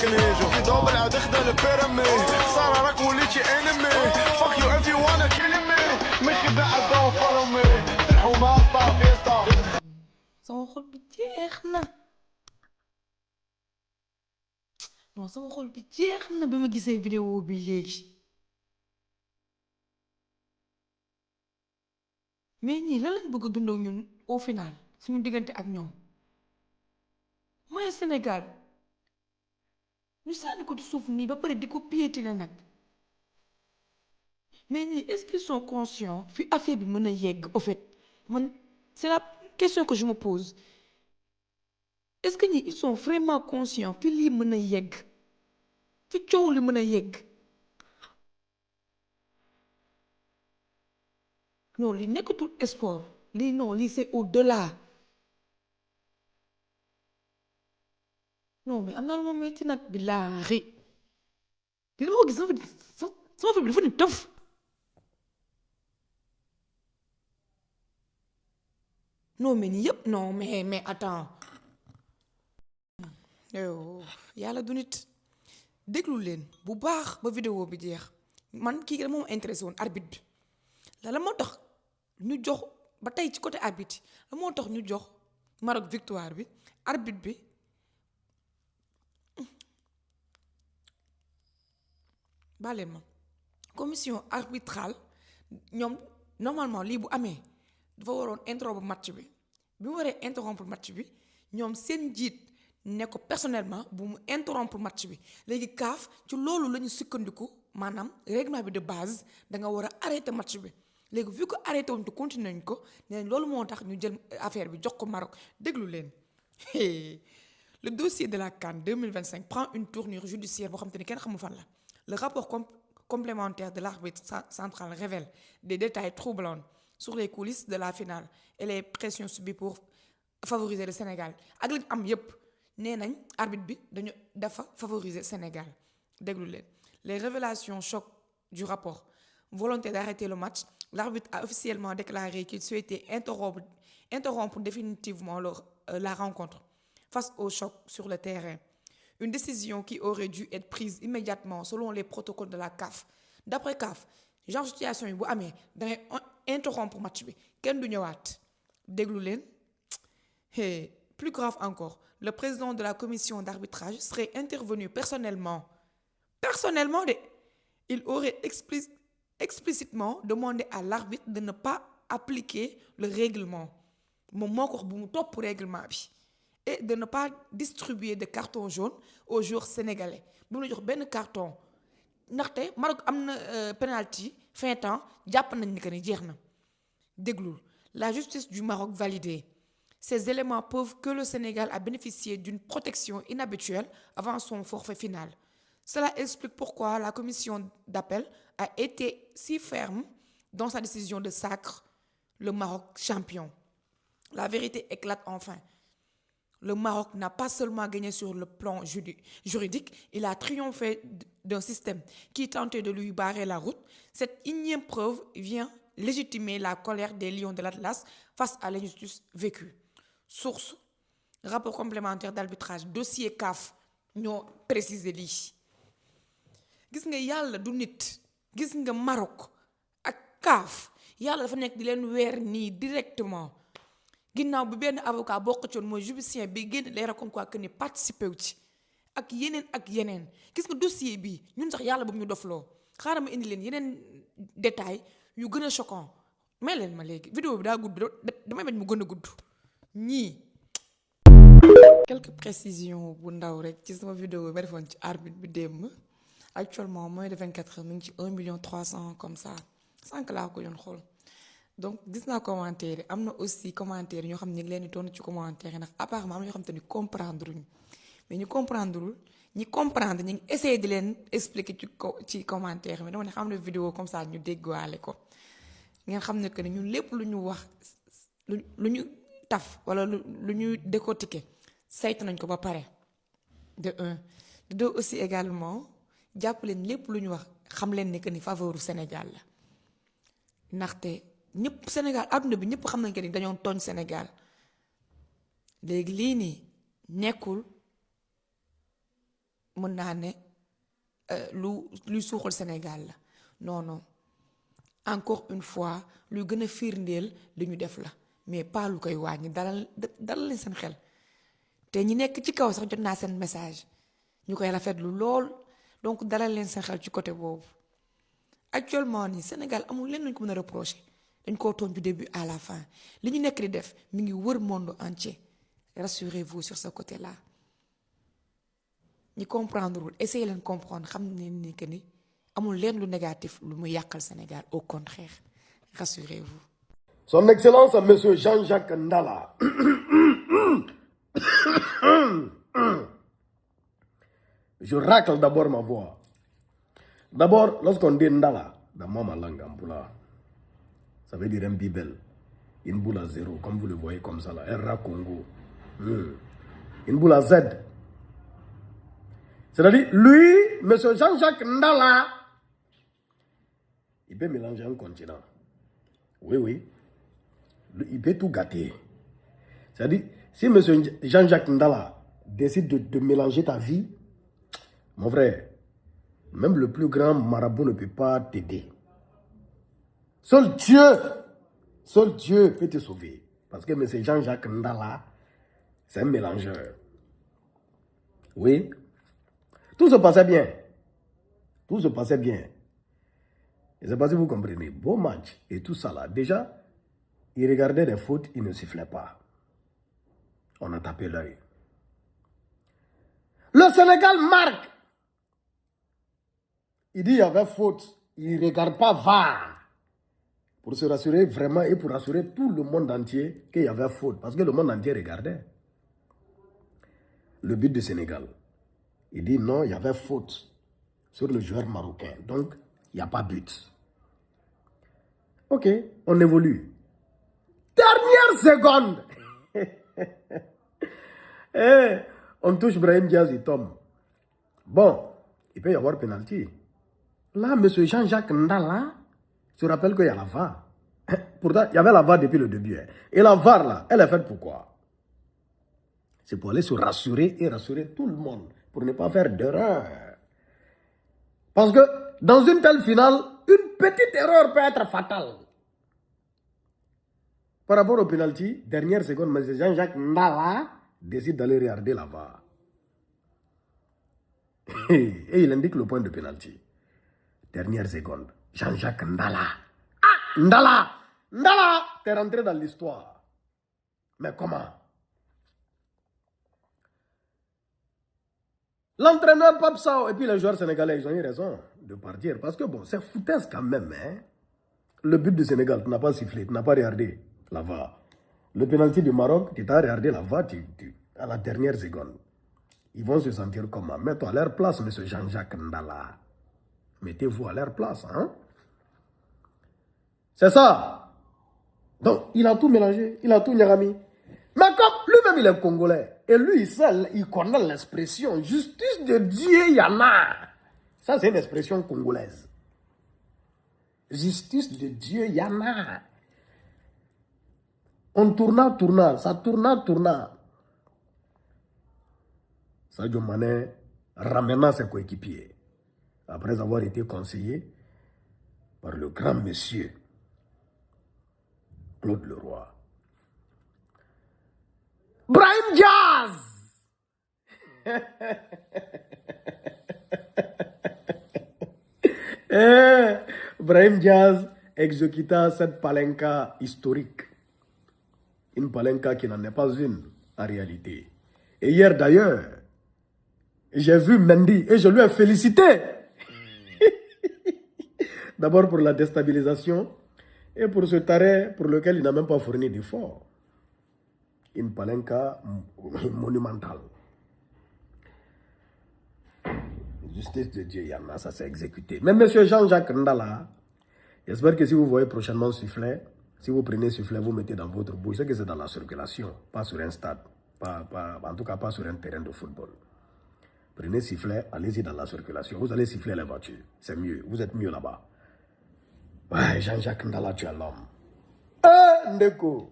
enemy شوفي دوبل هتخدل البيراميد صار راك وليتي enemy fuck you if you wanna kill me مش بقى don't follow me الحومة طافية sama xol bi jeex na non sama xol bi jeex na bi ma gisee vidéo bi léegi mais ñii lan lañ bëgg a dundoo ñun au final suñu diggante ak ñoom mooy Sénégal ñu sànni ko di suuf nii ba pare di ko piétiner nag mais ñii est-ce qu'ils sont conscients fi affaire bi mën a yegg au fait man c'est la question que je me pose est-ce que ñii ils sont vraiment conscients fi lii mën a yegg fi coow li mën a yegg non li nekkatul sport lii non lii c'est au-delà non mais am na lu ma metti nag billaahi li ma ko gis sama fi bi dafa ni tëf non mais nii yëpp non mais attends yow yàlla du nit déglu leen bu baax ba vidéo bi jeex man kii rek moom intéressé woon arbitre bi la moo tax ñu jox ba tey ci côté arbitre la moo tax ñu jox Maroc victoire bi arbitre bi baleen ma commission arbitrale ñoom normalement lii bu amee dafa waroon interrompre match bi mu waree interrompre match bi ñoom seen njiit ne ko personnellement bu mu interrompre match bi léegi CAF ci loolu la ñu sukkandiku maanaam règlement bi de base da nga war a arrêter match bi léegi vu que arrêté wuñ te continué nañ ko nee loolu moo tax ñu jël affaire bi jox ko Maroc déglu leen le dossier de la CAN 2025 prend une tournure judiciaire boo xam te ne kenn xamul fan la. Le rapport complémentaire de l'arbitre central révèle des détails troublants sur les coulisses de la finale et les pressions subies pour favoriser le Sénégal ak li am yépp nee nañ arbitre bi dafa favoriser Sénégal déglu leen les révélations choc du rapport volonté d'arrêter le match l'arbitre a officiellement déclaré qu'il souhaitait interrompre définitivement la rencontre face au choc sur le terrain. Une décision qui aurait dû être prise immédiatement selon les protocoles de la CAF. D'après CAF, genre situation yi bu amee dangay interrompre match bi kenn du ñëwaat déglu leen plus grave encore le président de la commission d'arbitrage serait intervenu personnellement de il aurait explicitement demandé à l'arbitre de ne pas appliquer le règlement moom moo ko wax bu mu topp règlement bi et de ne pas distribuer de carton jaune aux joueurs sénégalais bu mu la jox benn carton ndaxte Maroc am na penalty fin temps jàpp nañ ni que ni jeex na déglul la justice du Maroc validée ces éléments prouvent que le Sénégal a bénéficié d'une protection inhabituelle avant son forfait final. Cela explique pourquoi la commission d'appel a été si ferme dans sa décision de sacre le Maroc champion. La vérité éclate enfin. Le Maroc n'a pas seulement gagné sur le plan juridique, il a triomphé d'un système qui tentait de lui barrer la route. Cette énième preuve vient légitimer la colère des lions de l'Atlas face à l'injustice vécue. Source, rapport complémentaire d'arbitrage, dossier CAF ñoo préciser lii. Gis nga yàlla du nit gis nga Maroc ak CAF yàlla dafa nekk di leen weer nii directement. ginnaaw bi benn avocat bokk ci woon mooy judiciaire bi génn leeral comme quoi que ni participé wu ci ak yeneen gis nga dossier bi ñun sax yàlla bu ñu dofloo xaaral ma indi leen yeneen détails yu gën a choquant may leen ma léegi vidéo bi daa gudd damay bañ mu gën a gudd ñii. quelques précisions bu ndaw rek ci sama vidéo bi ma defoon ci arbitre bi démb actuellement moins de 24 heures mi ngi ci 1 300 000 comme ça sànq laa ko yoon xool. donc gis naa commentaire yi am na aussi commentaire ñoo xam ne ñu ngi leen di tontu ci commentaire yi ndax apparemment am na ñoo xam te ni comprendre ñu mais ñu comprendre ñu ngi essayer di leen expliquer ci commentaire mais dama ne xam ne vidéo comme ça ñu déggoale ko ngeen xam ne que ne ñun lépp lu ñu wax lu ñu taf wala lu ñu décortiquer saytu nañ ko ba pare de un de deux aussi également jàpp leen lépp lu ñu wax xam leen ne que ni faveur du Sénégal la ndaxte. ñëpp Sénégal adduna bi ñëpp xam nañ que ni dañoo tooñ Sénégal léegi lii nii nekkul mën naa ne luy suuxal Sénégal la non encore une fois luy gën a firndeel li ñu def la mais pas lu koy wàññi dalal leen seen xel te ñi nekk ci kaw sax jot naa seen message ñu koy rafetlu lool donc dalal leen seen xel ci côté boobu actuellement nii Sénégal amul leen luñ ko mën a reprocher dañ koo tooñ du début à la fin li ñu nekk di def mi ngi wër monde entier rassurez-vous sur ce côté là ñi comprendrewul essayez leen comprendre xam ne ni que ni amul leen lu négatif lu mu yàqal Sénégal au contraire rassurez-vous. Son Excellence Monsieur Jean-Jacques Ndala. Je racle d'abord ma voix. D'abord, lorsqu'on dit Ndala, dans ma langue en Pula, ça veut dire un bibel. Une boule à zéro, comme vous le voyez comme ça là. R.A. Congo. Une boule à Z. C'est-à-dire, lui, Monsieur Jean-Jacques Ndala, il peut mélanger un continent. Oui. Il peut tout gâter. C'est-à-dire, si M. Jean-Jacques Ndala décide de mélanger ta vie, mon frère, même le plus grand marabout ne peut pas t'aider. Seul Dieu peut te sauver. Parce que M. Jean-Jacques Ndala, c'est un mélangeur. Oui. Tout se passait bien. Et c'est parce que vous comprenez. Beau match et tout ça là. Déjà, il regardait des fautes, il ne sifflait pas. On a tapé l'œil. Le Sénégal marque. Il dit il y avait faute. Il ne regarde pas VAR. Pour se rassurer vraiment et pour rassurer tout le monde entier qu'il y avait faute. Parce que le monde entier regardait. Le but du Sénégal. Il dit non, il y avait faute sur le joueur marocain. Donc, il n'y a pas but. Ok, on évolue. Dernière seconde. On touche Brahim Diaz, il tombe. Bon, il peut y avoir pénalty. Là, M. Jean-Jacques Ndala se rappelle qu'il y a la VAR. Pourtant, il y avait la VAR depuis le début. Et la VAR, là, elle est faite pour quoi? C'est pour aller se rassurer et rassurer tout le monde. Pour ne pas faire d'erreur. Parce que dans une telle finale, une petite erreur peut être fatale. Par rapport au penalty, dernière seconde, M. Jean-Jacques Ndala décide d'aller regarder la VAR. Et il indique le point de penalty. Dernière seconde, Jean-Jacques Ndala. Ah, Ndala, t'es rentré dans l'histoire. Mais comment? L'entraîneur Pape Sao et puis les joueurs sénégalais, ils ont eu raison de partir. Parce que bon, c'est foutaise quand même. Hein? Le but du Sénégal, tu n'as pas sifflé, tu n'as pas regardé la VAR. Le pénalty du Maroc, tu t'as regardé la VAR à la dernière seconde. Ils vont se sentir comment? Mets-toi à leur place, M. Jean-Jacques Ndala. Mettez-vous à leur place. Hein? C'est ça. Donc, il a tout mélangé, il a tout nyagami. Mais comme lui-même, il est congolais. Et lui, il connaît l'expression justice de Dieu, il y en a. Ça, c'est une expression congolaise. Justice de Dieu, il y en a. On tourna, ça tourna. Sadio Mané ramena ses coéquipiers. Après avoir été conseillé par le grand monsieur Claude Leroy. Brahim Diaz. Brahim Diaz exécuta cette palenka historique. Une palenka qui n'en est pas une en réalité. Et hier d'ailleurs, j'ai vu Mendy et je lui ai félicité. D'abord pour la déstabilisation et pour ce taré pour lequel il n'a même pas fourni d'effort. Une palenka monumentale. Justice de Dieu, Yana, ça s'est exécuté. Mais M. Jean-Jacques Ndala, j'espère que si vous voyez prochainement sifflet, si vous prenez sifflet, vous mettez dans votre bouche, c'est que c'est dans la circulation, pas sur un stade, en tout cas pas sur un terrain de football. Prenez sifflet, allez-y dans la circulation, vous allez siffler les voitures, c'est mieux, vous êtes mieux là-bas. Ouais, Jean-Jacques Ndala, tu es l'homme. Ndeko.